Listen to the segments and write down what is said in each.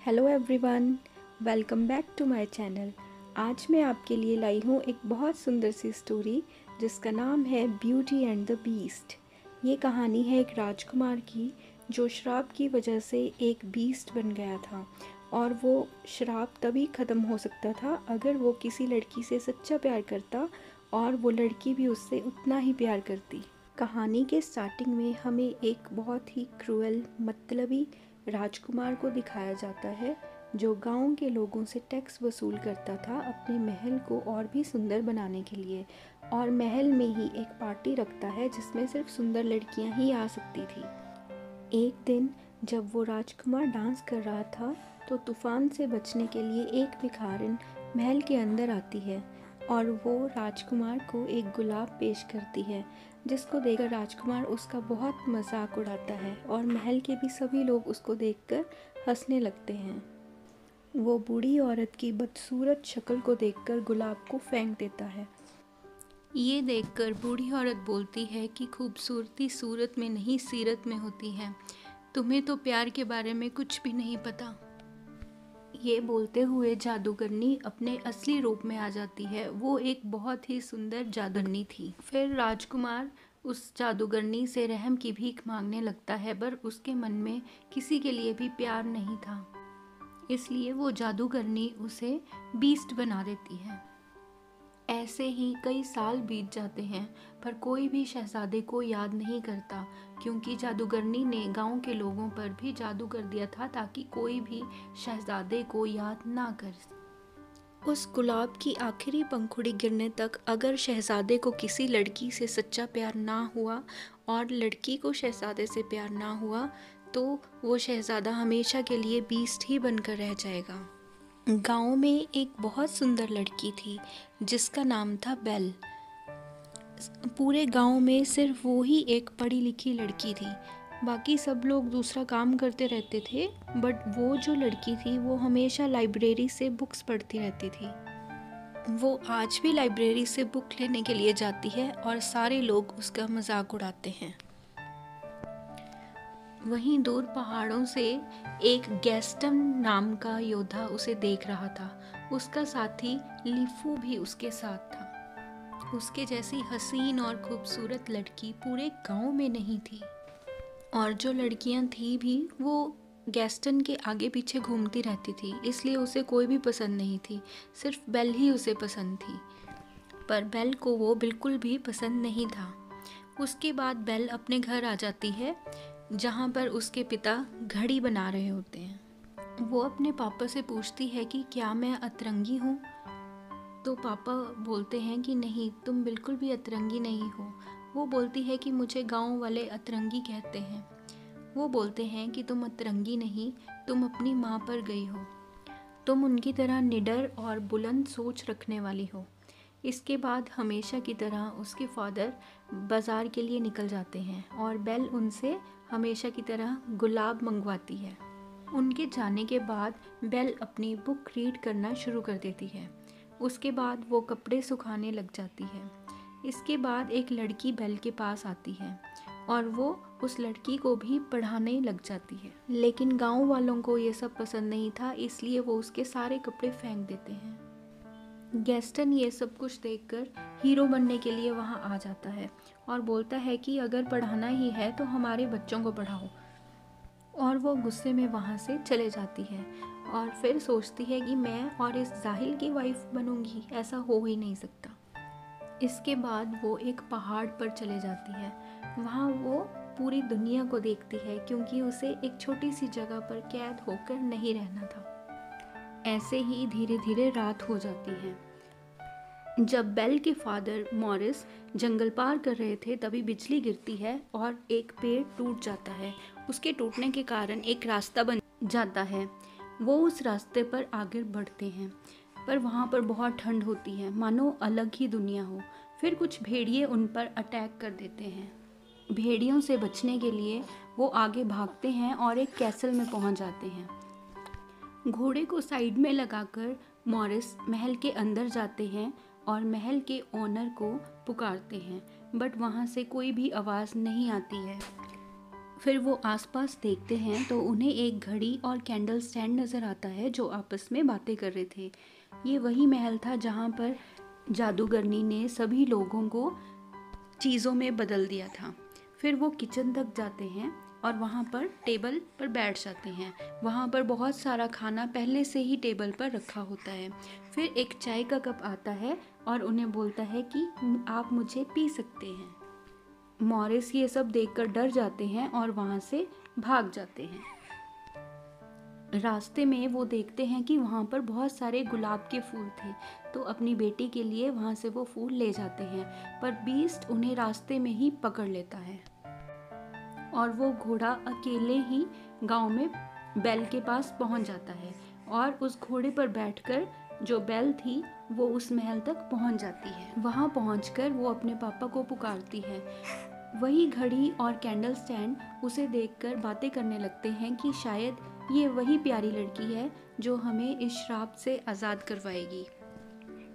Hello everyone, welcome back to my channel. आज मैं आपके लिए लाई हूँ एक बहुत सुंदर सी स्टोरी जिसका नाम है ब्यूटी एंड द बीस्ट। ये कहानी है एक राजकुमार की जो श्राप की वजह से एक बीस्ट बन गया था और वो श्राप तभी ख़त्म हो सकता था अगर वो किसी लड़की से सच्चा प्यार करता और वो लड़की भी उससे उतना ही प्यार करती। कहानी के स्टार्टिंग में हमें एक बहुत ही क्रूअल मतलबी राजकुमार को दिखाया जाता है जो गांव के लोगों से टैक्स वसूल करता था अपने महल को और भी सुंदर बनाने के लिए, और महल में ही एक पार्टी रखता है जिसमें सिर्फ सुंदर लड़कियां ही आ सकती थी। एक दिन जब वो राजकुमार डांस कर रहा था तो तूफान से बचने के लिए एक भिखारिन महल के अंदर आती है और वो राजकुमार को एक गुलाब पेश करती है, जिसको देखकर राजकुमार उसका बहुत मजाक उड़ाता है और महल के भी सभी लोग उसको देखकर हंसने लगते हैं। वो बूढ़ी औरत की बदसूरत शक्ल को देखकर गुलाब को फेंक देता है। ये देखकर बूढ़ी औरत बोलती है कि खूबसूरती सूरत में नहीं सीरत में होती है, तुम्हें तो प्यार के बारे में कुछ भी नहीं पता। ये बोलते हुए जादूगरनी अपने असली रूप में आ जाती है। वो एक बहुत ही सुंदर जादूगरनी थी। फिर राजकुमार उस जादूगरनी से रहम की भीख मांगने लगता है, पर उसके मन में किसी के लिए भी प्यार नहीं था, इसलिए वो जादूगरनी उसे बीस्ट बना देती है। ऐसे ही कई साल बीत जाते हैं पर कोई भी शहजादे को याद नहीं करता, क्योंकि जादूगरनी ने गांव के लोगों पर भी जादू कर दिया था ताकि कोई भी शहजादे को याद ना कर। उस गुलाब की आखिरी पंखुड़ी गिरने तक अगर शहजादे को किसी लड़की से सच्चा प्यार ना हुआ और लड़की को शहजादे से प्यार ना हुआ तो वो शहजादा हमेशा के लिए बीस्ट ही बनकर रह जाएगा। गांव में एक बहुत सुंदर लड़की थी जिसका नाम था बेल। पूरे गांव में सिर्फ वो ही एक पढ़ी लिखी लड़की थी, बाकी सब लोग दूसरा काम करते रहते थे, बट वो जो लड़की थी वो हमेशा लाइब्रेरी से बुक्स पढ़ती रहती थी। वो आज भी लाइब्रेरी से बुक लेने के लिए जाती है और सारे लोग उसका मजाक उड़ाते हैं। वहीं दूर पहाड़ों से एक गैस्टन नाम का योद्धा उसे देख रहा था। उसका साथी लिफू भी उसके साथ था। उसके जैसी हसीन और खूबसूरत लड़की पूरे गांव में नहीं थी, और जो लड़कियां थी भी वो गैस्टन के आगे पीछे घूमती रहती थी, इसलिए उसे कोई भी पसंद नहीं थी। सिर्फ बेल ही उसे पसंद थी, पर बेल को वो बिल्कुल भी पसंद नहीं था। उसके बाद बेल अपने घर आ जाती है जहाँ पर उसके पिता घड़ी बना रहे होते हैं। वो अपने पापा से पूछती है कि क्या मैं अतरंगी हूँ, तो पापा बोलते हैं कि नहीं, तुम बिल्कुल भी अतरंगी नहीं हो। वो बोलती है कि मुझे गांव वाले अतरंगी कहते हैं। वो बोलते हैं कि तुम अतरंगी नहीं, तुम अपनी माँ पर गई हो, तुम उनकी तरह निडर और बुलंद सोच रखने वाली हो। इसके बाद हमेशा की तरह उसके फादर बाज़ार के लिए निकल जाते हैं और बेल उनसे हमेशा की तरह गुलाब मंगवाती है। उनके जाने के बाद बेल अपनी बुक रीड करना शुरू कर देती है। उसके बाद वो कपड़े सुखाने लग जाती है। इसके बाद एक लड़की बेल के पास आती है और वो उस लड़की को भी पढ़ाने लग जाती है, लेकिन गांव वालों को ये सब पसंद नहीं था, इसलिए वो उसके सारे कपड़े फेंक देते हैं। गैस्टन ये सब कुछ देखकर हीरो बनने के लिए वहाँ आ जाता है और बोलता है कि अगर पढ़ाना ही है तो हमारे बच्चों को पढ़ाओ, और वो गुस्से में वहाँ से चले जाती है और फिर सोचती है कि मैं और इस जाहिल की वाइफ बनूंगी, ऐसा हो ही नहीं सकता। इसके बाद वो एक पहाड़ पर चले जाती है। वहाँ वो पूरी दुनिया को देखती है, क्योंकि उसे एक छोटी सी जगह पर कैद होकर नहीं रहना था। ऐसे ही धीरे धीरे रात हो जाती है। जब बेल के फादर मॉरिस जंगल पार कर रहे थे तभी बिजली गिरती है और एक पेड़ टूट जाता है। उसके टूटने के कारण एक रास्ता बन जाता है। वो उस रास्ते पर आगे बढ़ते हैं, पर वहाँ पर बहुत ठंड होती है, मानो अलग ही दुनिया हो। फिर कुछ भेड़िए उन पर अटैक कर देते हैं। भेड़ियों से बचने के लिए वो आगे भागते हैं और एक कैसल में पहुँच जाते हैं। घोड़े को साइड में लगाकर मॉरिस महल के अंदर जाते हैं और महल के ओनर को पुकारते हैं, बट वहाँ से कोई भी आवाज़ नहीं आती है। फिर वो आसपास देखते हैं तो उन्हें एक घड़ी और कैंडल स्टैंड नज़र आता है जो आपस में बातें कर रहे थे। ये वही महल था जहाँ पर जादूगरनी ने सभी लोगों को चीज़ों में बदल दिया था। फिर वो किचन तक जाते हैं और वहाँ पर टेबल पर बैठ जाते हैं। वहाँ पर बहुत सारा खाना पहले से ही टेबल पर रखा होता है। फिर एक चाय का कप आता है और उन्हें बोलता है कि आप मुझे पी सकते हैं। मॉरिस ये सब देखकर डर जाते हैं और वहाँ से भाग जाते हैं। रास्ते में वो देखते हैं कि वहाँ पर बहुत सारे गुलाब के फूल थे, तो अपनी बेटी के लिए वहाँ से वो फूल ले जाते हैं। पर बीस्ट उन्हें रास्ते में ही पकड़ लेता है और वो घोड़ा अकेले ही गांव में बेल के पास पहुँच जाता है और उस घोड़े पर बैठकर जो बेल थी वो उस महल तक पहुँच जाती है। वहाँ पहुँचकर वो अपने पापा को पुकारती है। वही घड़ी और कैंडल स्टैंड उसे देखकर बातें करने लगते हैं कि शायद ये वही प्यारी लड़की है जो हमें इस श्राप से आज़ाद करवाएगी।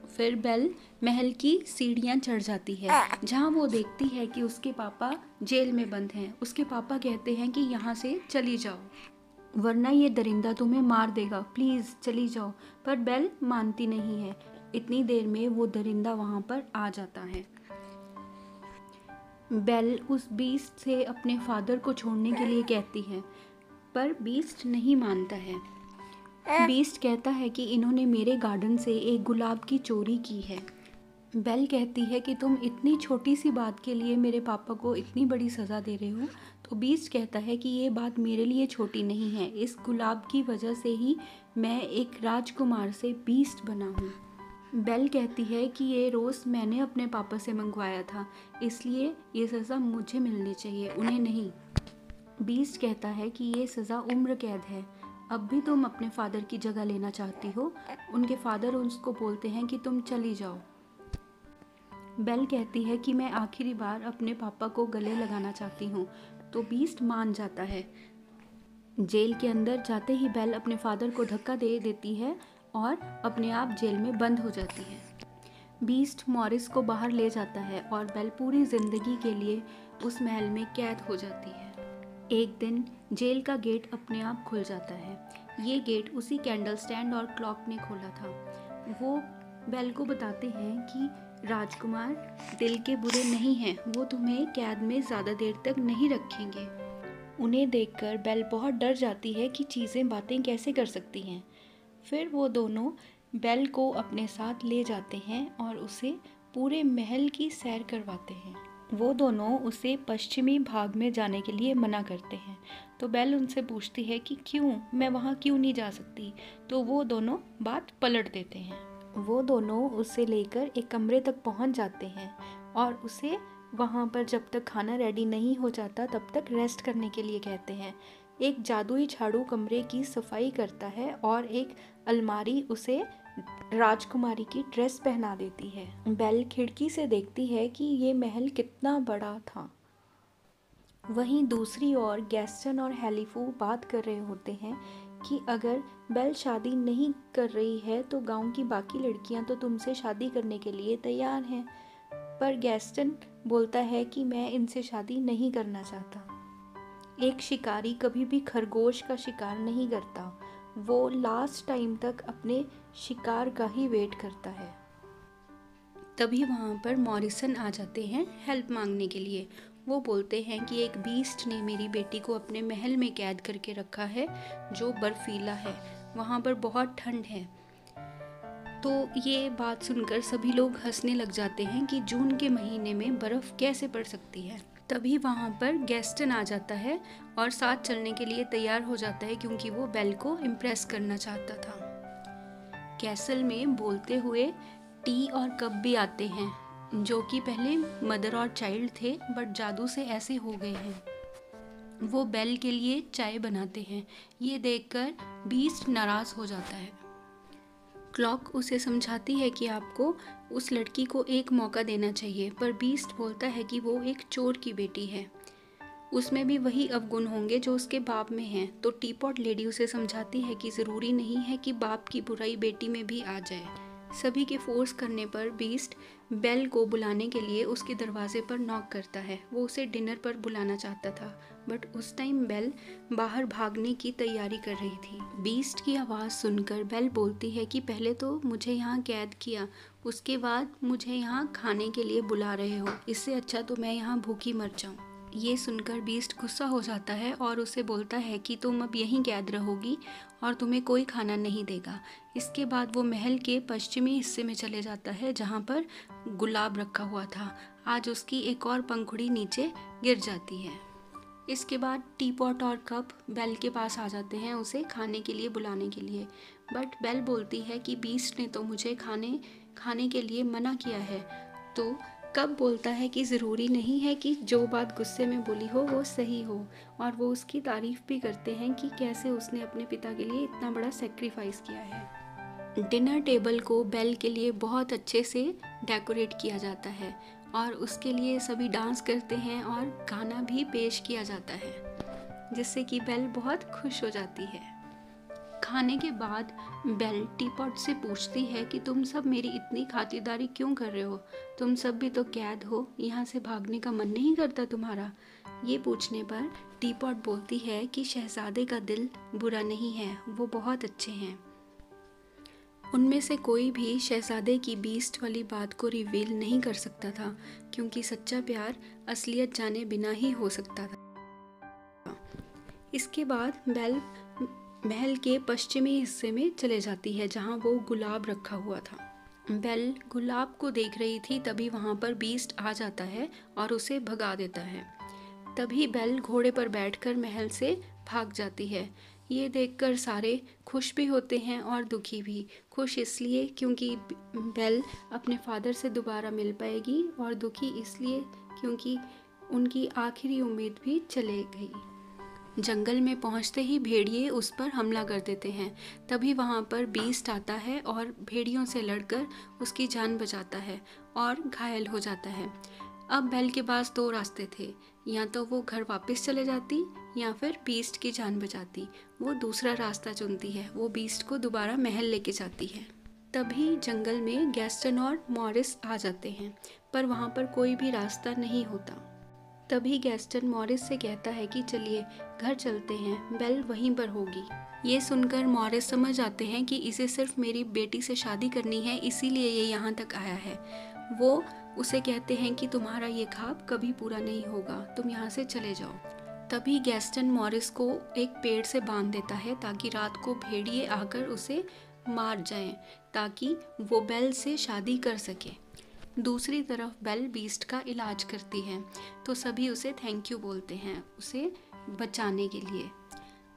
फिर बेल महल की सीढ़ियाँ चढ़ जाती है जहाँ वो देखती है कि उसके पापा जेल में बंद हैं। उसके पापा कहते हैं कि यहाँ से चली जाओ वरना ये दरिंदा तुम्हें मार देगा, प्लीज़ चली जाओ। पर बेल मानती नहीं है। इतनी देर में वो दरिंदा वहाँ पर आ जाता है। बेल उस बीस्ट से अपने फादर को छोड़ने के लिए कहती है पर बीस्ट नहीं मानता है। बीस्ट कहता है कि इन्होंने मेरे गार्डन से एक गुलाब की चोरी की है। बेल कहती है कि तुम इतनी छोटी सी बात के लिए मेरे पापा को इतनी बड़ी सज़ा दे रहे हो। तो बीस्ट कहता है कि ये बात मेरे लिए छोटी नहीं है, इस गुलाब की वजह से ही मैं एक राजकुमार से बीस्ट बना हूँ। बेल कहती है कि ये रोज़ मैंने अपने पापा से मंगवाया था, इसलिए ये सज़ा मुझे मिलनी चाहिए, उन्हें नहीं। बीस्ट कहता है कि ये सज़ा उम्र कैद है, अब भी तुम अपने फादर की जगह लेना चाहती हो। उनके फादर उसको बोलते हैं कि तुम चली जाओ। बेल कहती है कि मैं आखिरी बार अपने पापा को गले लगाना चाहती हूँ, तो बीस्ट मान जाता है। जेल के अंदर जाते ही बेल अपने फादर को धक्का दे देती है और अपने आप जेल में बंद हो जाती है। बीस्ट मॉरिस को बाहर ले जाता है और बेल पूरी ज़िंदगी के लिए उस महल में कैद हो जाती है। एक दिन जेल का गेट अपने आप खुल जाता है। ये गेट उसी कैंडल स्टैंड और क्लॉक ने खोला था। वो बेल को बताते हैं कि राजकुमार दिल के बुरे नहीं हैं, वो तुम्हें कैद में ज़्यादा देर तक नहीं रखेंगे। उन्हें देखकर बेल बहुत डर जाती है कि चीज़ें बातें कैसे कर सकती हैं। फिर वो दोनों बेल को अपने साथ ले जाते हैं और उसे पूरे महल की सैर करवाते हैं। वो दोनों उसे पश्चिमी भाग में जाने के लिए मना करते हैं, तो बेल उनसे पूछती है कि क्यों, मैं वहाँ क्यों नहीं जा सकती। तो वो दोनों बात पलट देते हैं। वो दोनों उसे लेकर एक कमरे तक पहुँच जाते हैं और उसे वहाँ पर जब तक खाना रेडी नहीं हो जाता तब तक रेस्ट करने के लिए कहते हैं। एक जादुई झाड़ू कमरे की सफाई करता है और एक अलमारी उसे राजकुमारी की ड्रेस पहना देती है। बेल खिड़की से देखती है कि ये महल कितना बड़ा था। वहीं दूसरी ओर गैस्टन और हेलीफू बात कर रहे होते हैं कि अगर बेल शादी नहीं कर रही है तो गांव की बाकी लड़कियां तो तुमसे शादी करने के लिए तैयार हैं। पर गैस्टन बोलता है कि मैं इनसे शादी नहीं करना चाहता। एक शिकारी कभी भी खरगोश का शिकार नहीं करता, वो लास्ट टाइम तक अपने शिकार का ही वेट करता है। तभी वहाँ पर मॉरिसन आ जाते हैं हेल्प मांगने के लिए। वो बोलते हैं कि एक बीस्ट ने मेरी बेटी को अपने महल में कैद करके रखा है जो बर्फीला है, वहाँ पर बहुत ठंड है। तो ये बात सुनकर सभी लोग हंसने लग जाते हैं कि जून के महीने में बर्फ़ कैसे पड़ सकती है। तभी वहाँ पर गैस्टन आ जाता है और साथ चलने के लिए तैयार हो जाता है क्योंकि वो बेल को इम्प्रेस करना चाहता था। कैसल में बोलते हुए टी और कप भी आते हैं जो कि पहले मदर और चाइल्ड थे बट जादू से ऐसे हो गए हैं। वो बेल के लिए चाय बनाते हैं। ये देखकर बीस्ट नाराज़ हो जाता है। क्लॉक उसे समझाती है कि आपको उस लड़की को एक मौका देना चाहिए, पर बीस्ट बोलता है कि वो एक चोर की बेटी है, उसमें भी वही अवगुण होंगे जो उसके बाप में हैं। तो टीपॉट लेडी उसे समझाती है कि ज़रूरी नहीं है कि बाप की बुराई बेटी में भी आ जाए। सभी के फोर्स करने पर बीस्ट बेल को बुलाने के लिए उसके दरवाजे पर नॉक करता है। वो उसे डिनर पर बुलाना चाहता था, बट उस टाइम बेल बाहर भागने की तैयारी कर रही थी। बीस्ट की आवाज़ सुनकर बेल बोलती है कि पहले तो मुझे यहाँ कैद किया, उसके बाद मुझे यहाँ खाने के लिए बुला रहे हो, इससे अच्छा तो मैं यहाँ भूखी मर जाऊँ। ये सुनकर बीस्ट गुस्सा हो जाता है और उसे बोलता है कि तुम अब यहीं कैद रहोगी और तुम्हें कोई खाना नहीं देगा। इसके बाद वो महल के पश्चिमी हिस्से में चले जाता है जहाँ पर गुलाब रखा हुआ था। आज उसकी एक और पंखुड़ी नीचे गिर जाती है। इसके बाद टी पॉट और कप बेल के पास आ जाते हैं उसे खाने के लिए बुलाने के लिए, बट बेल बोलती है कि बीस्ट ने तो मुझे खाने के लिए मना किया है। तो कब बोलता है कि ज़रूरी नहीं है कि जो बात गुस्से में बोली हो वो सही हो, और वो उसकी तारीफ़ भी करते हैं कि कैसे उसने अपने पिता के लिए इतना बड़ा सेक्रीफाइस किया है। डिनर टेबल को बेल के लिए बहुत अच्छे से डेकोरेट किया जाता है और उसके लिए सभी डांस करते हैं और गाना भी पेश किया जाता है, जिससे कि बेल बहुत खुश हो जाती है। खाने के बाद बेल टीपॉट से पूछती है कि तुम सब मेरी इतनी खातिरदारी क्यों कर रहे हो? तुम सब भी तो कैद हो, यहाँ से भागने का मन नहीं करता तुम्हारा? ये पूछने पर टीपॉट बोलती है कि शहजादे का दिल बुरा नहीं है, वो बहुत अच्छे हैं। उनमें से कोई भी शहजादे की बीस्ट वाली बात को रिवील नहीं कर सकता था, क्योंकि सच्चा प्यार असलियत जाने बिना ही हो सकता था। इसके बाद बेल महल के पश्चिमी हिस्से में चले जाती है जहाँ वो गुलाब रखा हुआ था। बेल गुलाब को देख रही थी, तभी वहाँ पर बीस्ट आ जाता है और उसे भगा देता है। तभी बेल घोड़े पर बैठकर महल से भाग जाती है। ये देखकर सारे खुश भी होते हैं और दुखी भी। खुश इसलिए क्योंकि बेल अपने फादर से दोबारा मिल पाएगी, और दुखी इसलिए क्योंकि उनकी आखिरी उम्मीद भी चले गई। जंगल में पहुंचते ही भेड़िए उस पर हमला कर देते हैं। तभी वहां पर बीस्ट आता है और भेड़ियों से लड़कर उसकी जान बचाता है और घायल हो जाता है। अब बेल के पास दो रास्ते थे, या तो वो घर वापस चले जाती या फिर बीस्ट की जान बचाती। वो दूसरा रास्ता चुनती है, वो बीस्ट को दोबारा महल लेके जाती है। तभी जंगल में गैस्टन और मॉरिस आ जाते हैं, पर वहाँ पर कोई भी रास्ता नहीं होता। तभी गैस्टन मॉरिस से कहता है कि चलिए घर चलते हैं, बेल वहीं पर होगी। ये सुनकर मॉरिस समझ आते हैं कि इसे सिर्फ मेरी बेटी से शादी करनी है, इसीलिए ये यहाँ तक आया है। वो उसे कहते हैं कि तुम्हारा ये ख्वाब कभी पूरा नहीं होगा, तुम यहाँ से चले जाओ। तभी गैस्टन मॉरिस को एक पेड़ से बांध देता है ताकि रात को भेड़िए आकर उसे मार जाएं, ताकि वो बेल से शादी कर सके। दूसरी तरफ बेल बीस्ट का इलाज करती है, तो सभी उसे थैंक यू बोलते हैं उसे बचाने के लिए।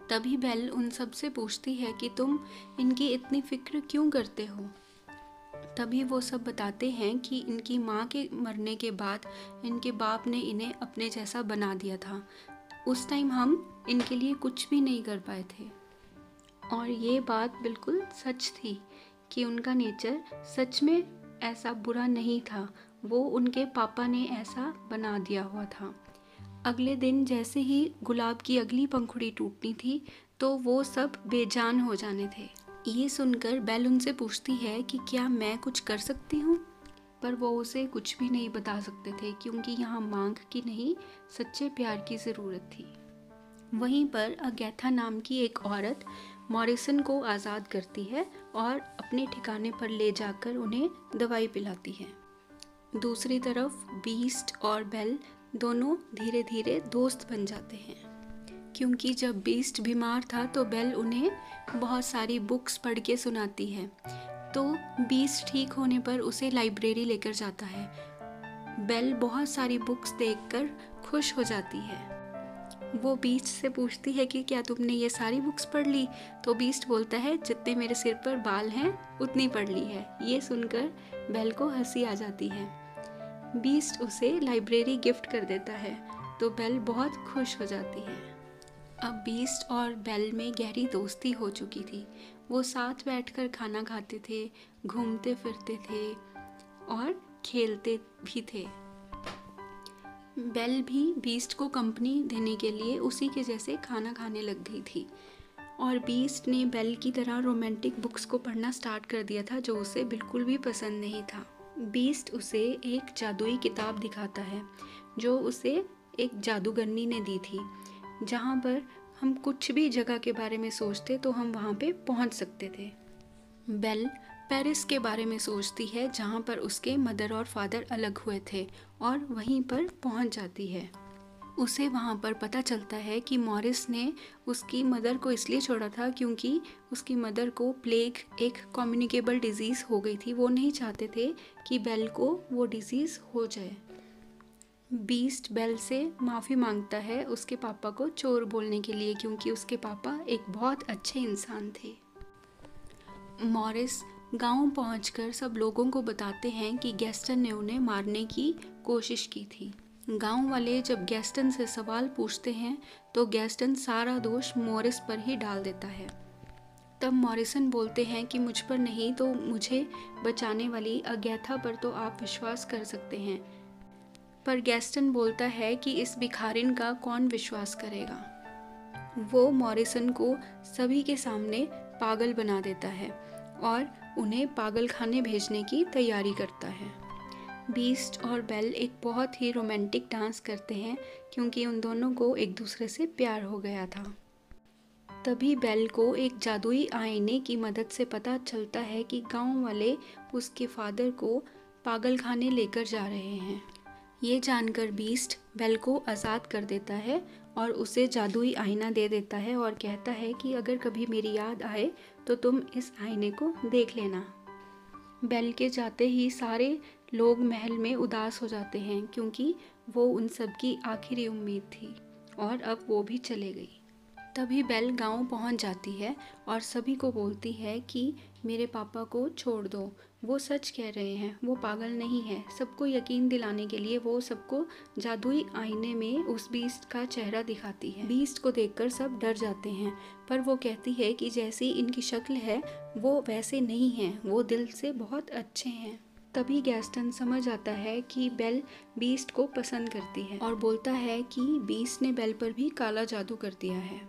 तभी बेल उन सब से पूछती है कि तुम इनकी इतनी फिक्र क्यों करते हो? तभी वो सब बताते हैं कि इनकी माँ के मरने के बाद इनके बाप ने इन्हें अपने जैसा बना दिया था। उस टाइम हम इनके लिए कुछ भी नहीं कर पाए थे। और ये बात बिल्कुल सच थी कि उनका नेचर सच में ऐसा बुरा नहीं था, वो उनके पापा ने ऐसा बना दिया हुआ था। अगले दिन जैसे ही गुलाब की अगली पंखुड़ी टूटनी थी, तो वो सब बेजान हो जाने थे। ये सुनकर बेल उनसे पूछती है कि क्या मैं कुछ कर सकती हूँ, पर वो उसे कुछ भी नहीं बता सकते थे, क्योंकि यहाँ मांग की नहीं, सच्चे प्यार की ज़रूरत थी। वहीं पर अगैथा नाम की एक औरत मॉरिसन को आज़ाद करती है और अपने ठिकाने पर ले जाकर उन्हें दवाई पिलाती है। दूसरी तरफ बीस्ट और बेल दोनों धीरे धीरे दोस्त बन जाते हैं, क्योंकि जब बीस्ट बीमार था तो बेल उन्हें बहुत सारी बुक्स पढ़ के सुनाती है। तो बीस्ट ठीक होने पर उसे लाइब्रेरी लेकर जाता है। बेल बहुत सारी बुक्स देखकर खुश हो जाती है। वो बीस्ट से पूछती है कि क्या तुमने ये सारी बुक्स पढ़ ली? तो बीस्ट बोलता है जितने मेरे सिर पर बाल हैं उतनी पढ़ ली है। ये सुनकर बेल को हंसी आ जाती है। बीस्ट उसे लाइब्रेरी गिफ्ट कर देता है, तो बेल बहुत खुश हो जाती है। अब बीस्ट और बेल में गहरी दोस्ती हो चुकी थी। वो साथ बैठकर खाना खाते थे, घूमते फिरते थे और खेलते भी थे। बेल भी बीस्ट को कंपनी देने के लिए उसी के जैसे खाना खाने लग गई थी। और बीस्ट ने बेल की तरह रोमांटिक बुक्स को पढ़ना स्टार्ट कर दिया था जो उसे बिल्कुल भी पसंद नहीं था। बीस्ट उसे एक जादुई किताब दिखाता है जो उसे एक जादूगरनी ने दी थी, जहाँ पर हम कुछ भी जगह के बारे में सोचते तो हम वहाँ पे पहुँच सकते थे। बेल पेरिस के बारे में सोचती है जहाँ पर उसके मदर और फादर अलग हुए थे और वहीं पर पहुँच जाती है। उसे वहाँ पर पता चलता है कि मॉरिस ने उसकी मदर को इसलिए छोड़ा था क्योंकि उसकी मदर को प्लेग, एक कम्युनिकेबल डिजीज़ हो गई थी। वो नहीं चाहते थे कि बेल को वो डिजीज़ हो जाए। बीस्ट बेल से माफ़ी मांगता है उसके पापा को चोर बोलने के लिए, क्योंकि उसके पापा एक बहुत अच्छे इंसान थे। मॉरिस गांव पहुंचकर सब लोगों को बताते हैं कि गैस्टन ने उन्हें मारने की कोशिश की थी। गांव वाले जब गैस्टन से सवाल पूछते हैं तो गैस्टन सारा दोष मॉरिस पर ही डाल देता है। तब मॉरिसन बोलते हैं कि मुझ पर नहीं तो मुझे बचाने वाली अगैथा पर तो आप विश्वास कर सकते हैं। पर गैस्टन बोलता है कि इस भिखारिन का कौन विश्वास करेगा। वो मॉरिसन को सभी के सामने पागल बना देता है और उन्हें पागल खाने भेजने की तैयारी करता है। बीस्ट और बेल एक बहुत ही रोमांटिक डांस करते हैं क्योंकि उन दोनों को एक दूसरे से प्यार हो गया था। तभी बेल को एक जादुई आईने की मदद से पता चलता है कि गांव वाले उसके फादर को पागल खाने लेकर जा रहे हैं। ये जानकर बीस्ट बेल को आज़ाद कर देता है और उसे जादुई आईना दे देता है और कहता है कि अगर कभी मेरी याद आए तो तुम इस आईने को देख लेना। बेल के जाते ही सारे लोग महल में उदास हो जाते हैं क्योंकि वो उन सब की आखिरी उम्मीद थी और अब वो भी चले गई। तभी बेल गांव पहुंच जाती है और सभी को बोलती है कि मेरे पापा को छोड़ दो, वो सच कह रहे हैं, वो पागल नहीं है। सबको यकीन दिलाने के लिए वो सबको जादुई आईने में उस बीस्ट का चेहरा दिखाती है। बीस्ट को देखकर सब डर जाते हैं, पर वो कहती है कि जैसी इनकी शक्ल है वो वैसे नहीं हैं, वो दिल से बहुत अच्छे हैं। तभी गैस्टन समझ आता है कि बेल बीस्ट को पसंद करती है और बोलता है कि बीस्ट ने बेल पर भी काला जादू कर दिया है।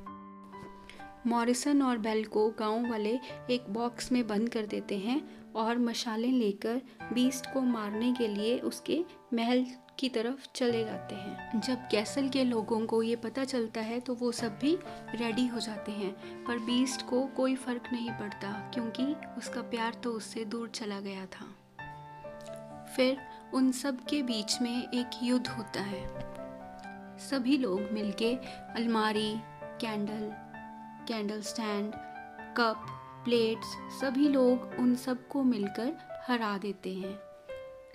मॉरिसन और बेल को गांव वाले एक बॉक्स में बंद कर देते हैं और मशालें लेकर बीस्ट को मारने के लिए उसके महल की तरफ चले जाते हैं। जब कैसल के लोगों को ये पता चलता है तो वो सब भी रेडी हो जाते हैं, पर बीस्ट को कोई फर्क नहीं पड़ता क्योंकि उसका प्यार तो उससे दूर चला गया था। फिर उन सब के बीच में एक युद्ध होता है। सभी लोग मिलके अलमारी, कैंडल स्टैंड, कप, प्लेट्स, सभी लोग उन सबको मिलकर हरा देते हैं।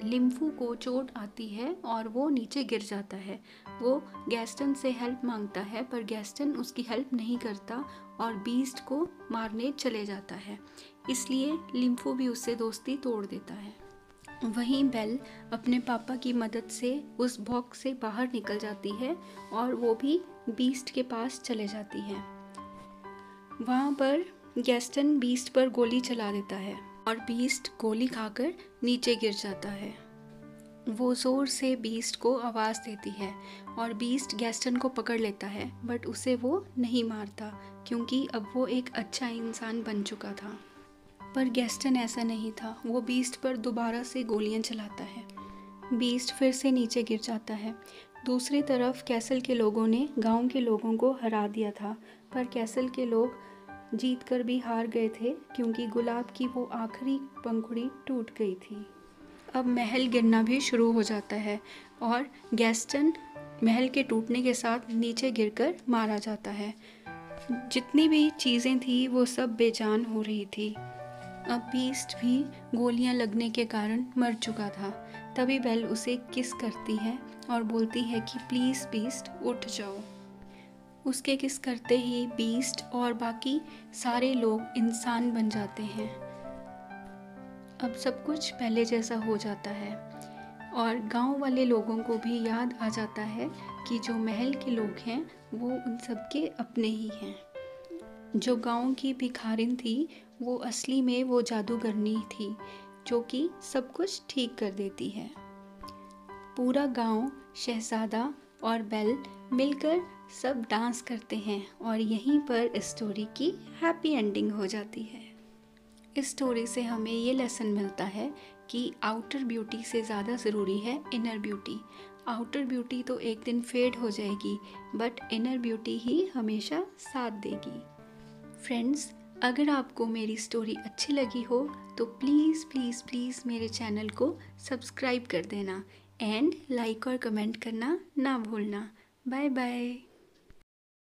लिम्फू को चोट आती है और वो नीचे गिर जाता है। वो गैस्टन से हेल्प मांगता है पर गैस्टन उसकी हेल्प नहीं करता और बीस्ट को मारने चले जाता है, इसलिए लिम्फू भी उससे दोस्ती तोड़ देता है। वहीं बेल अपने पापा की मदद से उस बॉक्स से बाहर निकल जाती है और वो भी बीस्ट के पास चले जाती है। वहाँ पर गैस्टन बीस्ट पर गोली चला देता है और बीस्ट गोली खाकर नीचे गिर जाता है। वो ज़ोर से बीस्ट को आवाज़ देती है और बीस्ट गैस्टन को पकड़ लेता है, बट उसे वो नहीं मारता क्योंकि अब वो एक अच्छा इंसान बन चुका था। पर गैस्टन ऐसा नहीं था, वो बीस्ट पर दोबारा से गोलियां चलाता है। बीस्ट फिर से नीचे गिर जाता है। दूसरी तरफ कैसल के लोगों ने गांव के लोगों को हरा दिया था, पर कैसल के लोग जीत कर भी हार गए थे क्योंकि गुलाब की वो आखिरी पंखुड़ी टूट गई थी। अब महल गिरना भी शुरू हो जाता है और गैस्टन महल के टूटने के साथ नीचे गिरकर मारा जाता है। जितनी भी चीज़ें थी वो सब बेजान हो रही थी। अब बीस्ट भी गोलियां लगने के कारण मर चुका था। तभी बेल उसे किस करती है और बोलती है कि प्लीज़ बीस्ट उठ जाओ। उसके किस करते ही बीस्ट और बाकी सारे लोग इंसान बन जाते हैं। अब सब कुछ पहले जैसा हो जाता है और गांव वाले लोगों को भी याद आ जाता है कि जो महल के लोग हैं वो उन सब के अपने ही हैं। जो गांव की भिखारिन थी वो असली में वो जादूगरनी थी जो कि सब कुछ ठीक कर देती है। पूरा गांव, शहजादा और बेल मिलकर सब डांस करते हैं और यहीं पर स्टोरी की हैप्पी एंडिंग हो जाती है। इस स्टोरी से हमें ये लेसन मिलता है कि आउटर ब्यूटी से ज़्यादा ज़रूरी है इनर ब्यूटी। आउटर ब्यूटी तो एक दिन फेड हो जाएगी, बट इनर ब्यूटी ही हमेशा साथ देगी। फ्रेंड्स, अगर आपको मेरी स्टोरी अच्छी लगी हो तो प्लीज़ प्लीज़ प्लीज़ मेरे चैनल को सब्सक्राइब कर देना एंड लाइक और कमेंट करना ना भूलना। Bye bye.